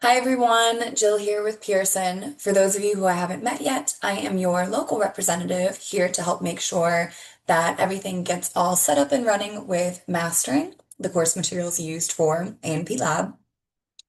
Hi everyone, Jill here with Pearson. For those of you who I haven't met yet, I am your local representative here to help make sure that everything gets all set up and running with mastering the course materials used for A&P Lab.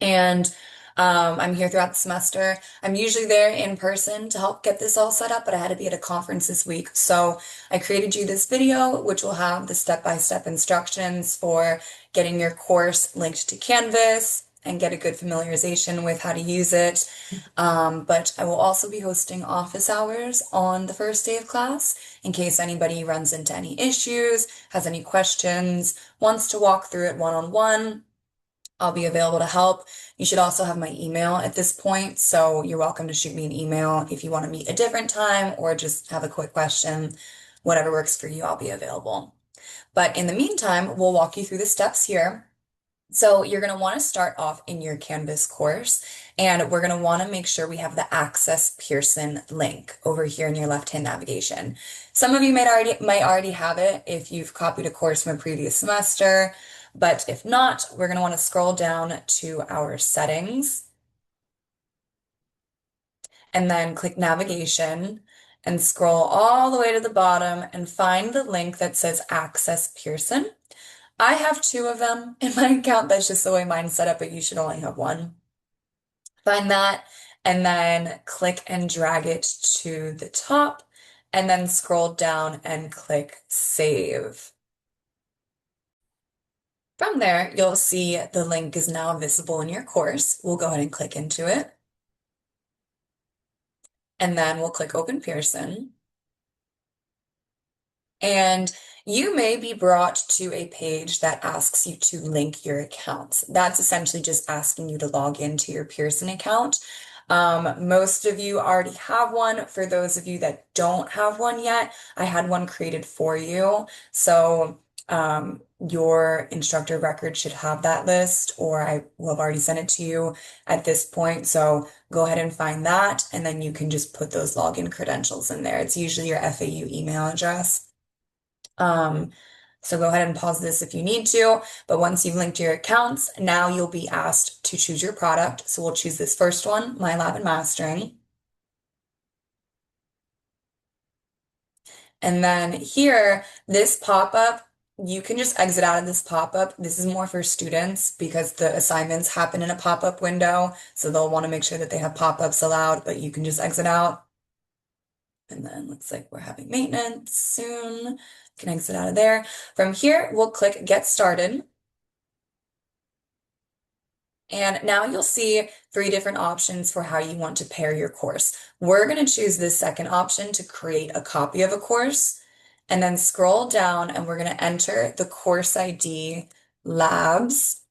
And I'm here throughout the semester. I'm usually there in person to help get this all set up, but I had to be at a conference this week. So I created you this video, which will have the step-by-step instructions for getting your course linked to Canvas and get a good familiarization with how to use it. But I will also be hosting office hours on the first day of class in case anybody runs into any issues, has any questions, wants to walk through it one-on-one. I'll be available to help. You should also have my email at this point, so you're welcome to shoot me an email if you want to meet a different time or just have a quick question. Whatever works for you, I'll be available. But in the meantime, we'll walk you through the steps here. So you're going to want to start off in your Canvas course, and we're going to want to make sure we have the Access Pearson link over here in your left-hand navigation. Some of you might already have it if you've copied a course from a previous semester, but if not, we're going to want to scroll down to our settings and then click navigation and scroll all the way to the bottom and find the link that says Access Pearson. I have two of them in my account. That's just the way mine's set up, but you should only have one. Find that and then click and drag it to the top and then scroll down and click Save. From there, you'll see the link is now visible in your course. We'll go ahead and click into it. And then we'll click Open Pearson. And you may be brought to a page that asks you to link your accounts. That's essentially just asking you to log into your Pearson account. Most of you already have one. For those of you that don't have one yet, I had one created for you. So your instructor record should have that list, or I will have already sent it to you at this point. So go ahead and find that, and then you can just put those login credentials in there. It's usually your FAU email address. Um, so go ahead and pause this if you need to, but once you've linked your accounts, now you'll be asked to choose your product. So we'll choose this first one, My Lab and Mastering. And then here, this pop-up, you can just exit out of this pop-up. This is more for students because the assignments happen in a pop-up window. So they'll want to make sure that they have pop-ups allowed, but you can just exit out. And then looks like we're having maintenance soon. Can exit out of there. From here, we'll click Get Started. And now you'll see three different options for how you want to pair your course. We're going to choose this second option to create a copy of a course, and then scroll down and we're going to enter the course ID Labs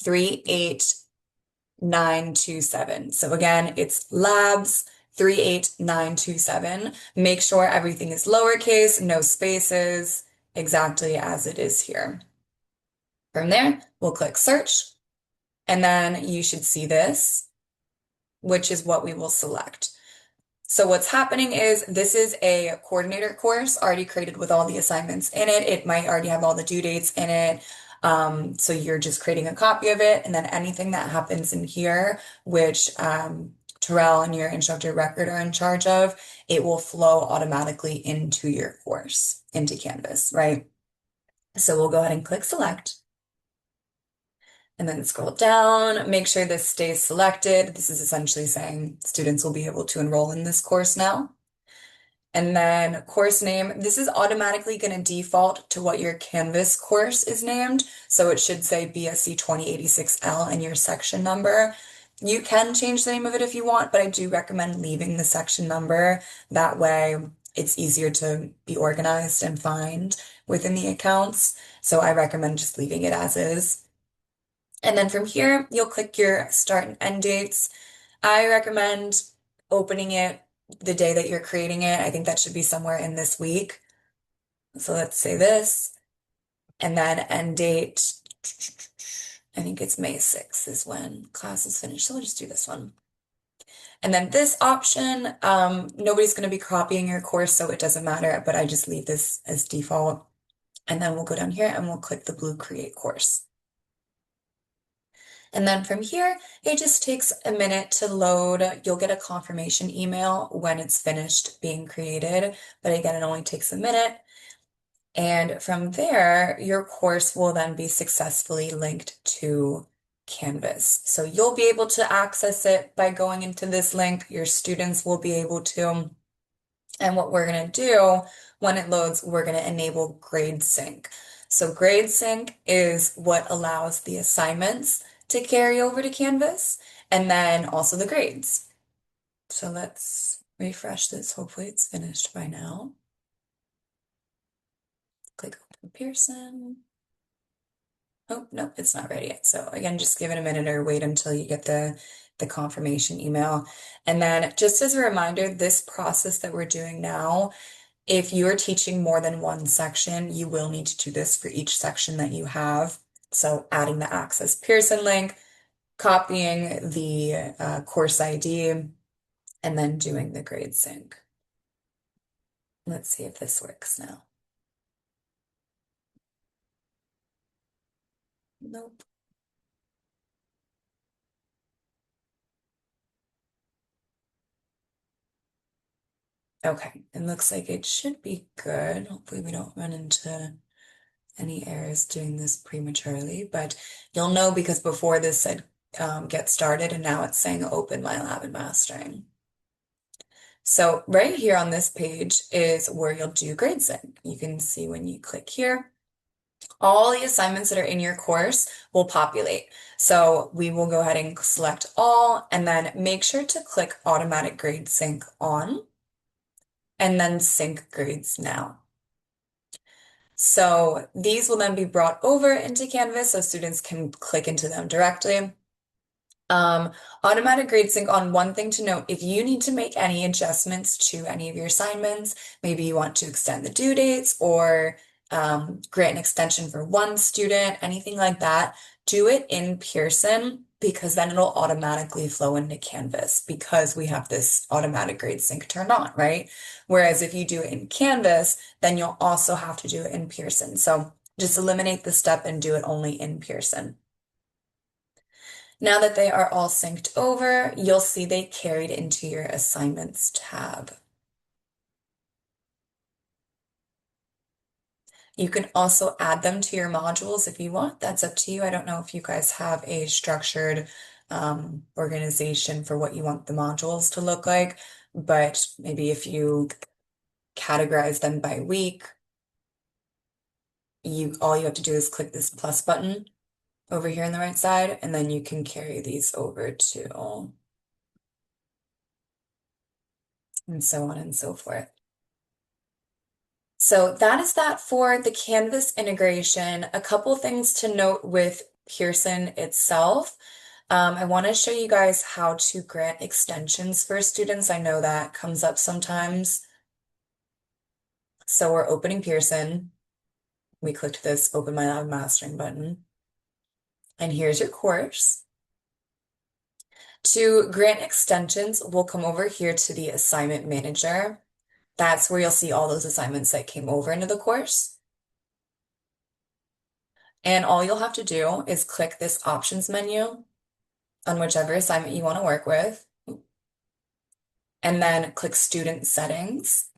38927. So again, it's Labs 38927. Make sure everything is lowercase, no spaces, exactly as it is here. From there, we'll click Search. And then you should see this, which is what we will select. So what's happening is this is a coordinator course already created with all the assignments in it. It might already have all the due dates in it. So you're just creating a copy of it. And then anything that happens in here, which Terrell and your instructor record are in charge of, it will flow automatically into your course, into Canvas, right? So we'll go ahead and click Select. And then scroll down, make sure this stays selected. This is essentially saying students will be able to enroll in this course now. And then course name, this is automatically going to default to what your Canvas course is named. So it should say BSC 2086L and your section number. You can change the name of it if you want, but I do recommend leaving the section number. That way it's easier to be organized and find within the accounts. So I recommend just leaving it as is. And then from here, you'll click your start and end dates. I recommend opening it the day that you're creating it. I think that should be somewhere in this week. So let's say this. And then end date, I think it's May 6th is when class is finished. So we'll just do this one. And then this option, nobody's going to be copying your course, so it doesn't matter, but I just leave this as default. And then we'll go down here and we'll click the blue Create Course. And then from here, it just takes a minute to load. You'll get a confirmation email when it's finished being created. But again, it only takes a minute. And from there, your course will then be successfully linked to Canvas. So you'll be able to access it by going into this link. Your students will be able to. And what we're going to do when it loads, we're going to enable grade sync. So grade sync is what allows the assignments to carry over to Canvas and then also the grades. So let's refresh this. Hopefully it's finished by now. Click open Pearson. Oh, no, it's not ready yet. So again, just give it a minute or wait until you get the confirmation email. And then just as a reminder, this process that we're doing now, if you're teaching more than one section, you will need to do this for each section that you have. So adding the Access Pearson link, copying the course ID, and then doing the grade sync. Let's see if this works now. Nope. Okay, it looks like it should be good. Hopefully we don't run into any errors doing this prematurely, but you'll know because before this said get started and now it's saying open my lab and mastering. So right here on this page is where you'll do grade sync. You can see when you click here, all the assignments that are in your course will populate. So we will go ahead and select all and then make sure to click automatic grade sync on and then sync grades now. So these will then be brought over into Canvas so students can click into them directly. Automatic grade sync on one thing to note, if you need to make any adjustments to any of your assignments, maybe you want to extend the due dates or grant an extension for one student, anything like that, do it in Pearson because then it'll automatically flow into Canvas because we have this automatic grade sync turned on, right? Whereas if you do it in Canvas, then you'll also have to do it in Pearson. So just eliminate the step and do it only in Pearson. Now that they are all synced over, you'll see they carried into your assignments tab. You can also add them to your modules if you want. That's up to you. I don't know if you guys have a structured organization for what you want the modules to look like, but maybe if you categorize them by week, all you have to do is click this plus button over here on the right side, and then you can carry these over to, and so on and so forth. So that is that for the Canvas integration. A couple things to note with Pearson itself. I want to show you guys how to grant extensions for students. I know that comes up sometimes. So we're opening Pearson. We clicked this Open My Lab Mastering button. And here's your course. To grant extensions, we'll come over here to the Assignment Manager. That's where you'll see all those assignments that came over into the course. And all you'll have to do is click this Options menu on whichever assignment you want to work with, and then click Student Settings.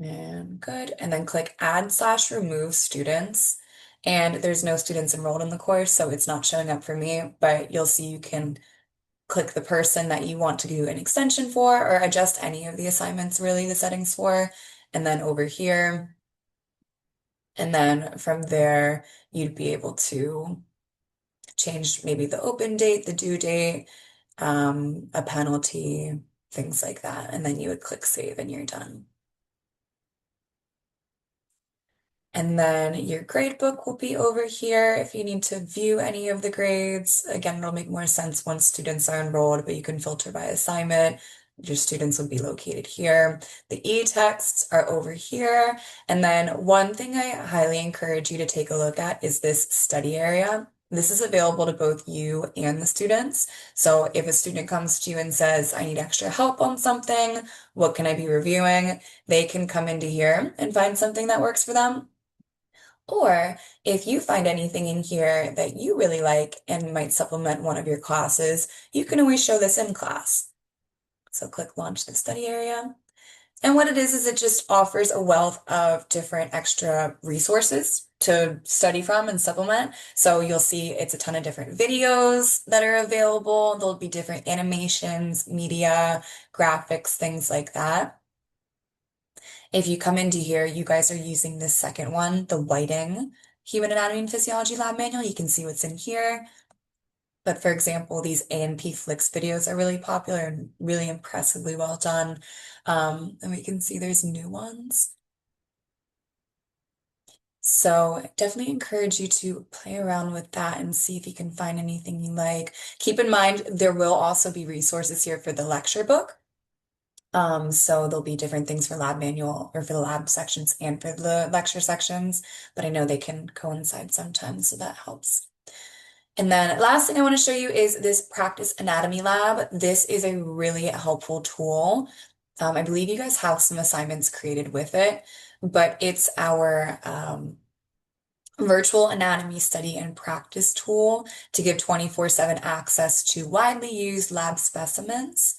And good. And then click Add/Remove Students. And there's no students enrolled in the course, so it's not showing up for me, but you'll see you can click the person that you want to do an extension for or adjust any of the assignments, really, the settings for. And then over here, and then from there, you'd be able to change maybe the open date, the due date, a penalty, things like that. And then you would click save and you're done. And then your grade book will be over here if you need to view any of the grades. Again, it'll make more sense once students are enrolled, but you can filter by assignment. Your students would be located here. The e-texts are over here. And then one thing I highly encourage you to take a look at is this study area. This is available to both you and the students. So if a student comes to you and says, I need extra help on something, what can I be reviewing? They can come into here and find something that works for them. Or if you find anything in here that you really like and might supplement one of your classes, you can always show this in class. So click Launch the Study Area. And what it is it just offers a wealth of different extra resources to study from and supplement. So you'll see it's a ton of different videos that are available. There'll be different animations, media, graphics, things like that. If you come into here, you guys are using this second one, the Whiting Human Anatomy and Physiology Lab Manual. You can see what's in here. But for example, these A&P Flicks videos are really popular and really impressively well done. And we can see there's new ones. So definitely encourage you to play around with that and see if you can find anything you like. Keep in mind, there will also be resources here for the lecture book. So there'll be different things for lab manual or for the lab sections and for the lecture sections, but I know they can coincide sometimes, so that helps. And then last thing I want to show you is this practice anatomy lab. This is a really helpful tool. I believe you guys have some assignments created with it, but it's our virtual anatomy study and practice tool to give 24/7 access to widely used lab specimens.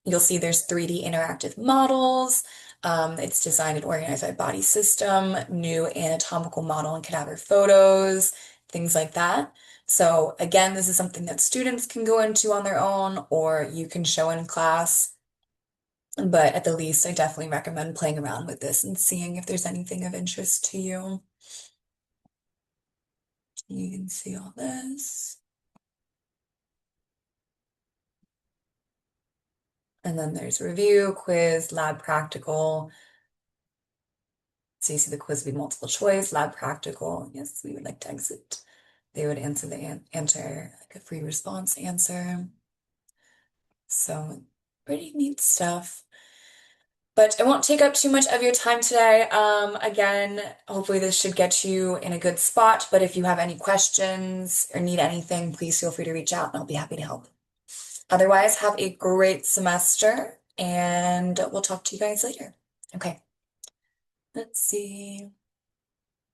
You'll see there's 3D interactive models. It's designed and organized by body system, new anatomical model and cadaver photos, things like that. So again, this is something that students can go into on their own or you can show in class. But at the least, I definitely recommend playing around with this and seeing if there's anything of interest to you. You can see all this. And then there's review, quiz, lab practical. So you see the quiz would be multiple choice, lab practical. Yes, we would like to exit. They would answer answer like a free response answer. So pretty neat stuff. But I won't take up too much of your time today. Again, hopefully this should get you in a good spot. But if you have any questions or need anything, please feel free to reach out and I'll be happy to help. Otherwise, have a great semester and we'll talk to you guys later. Okay, let's see.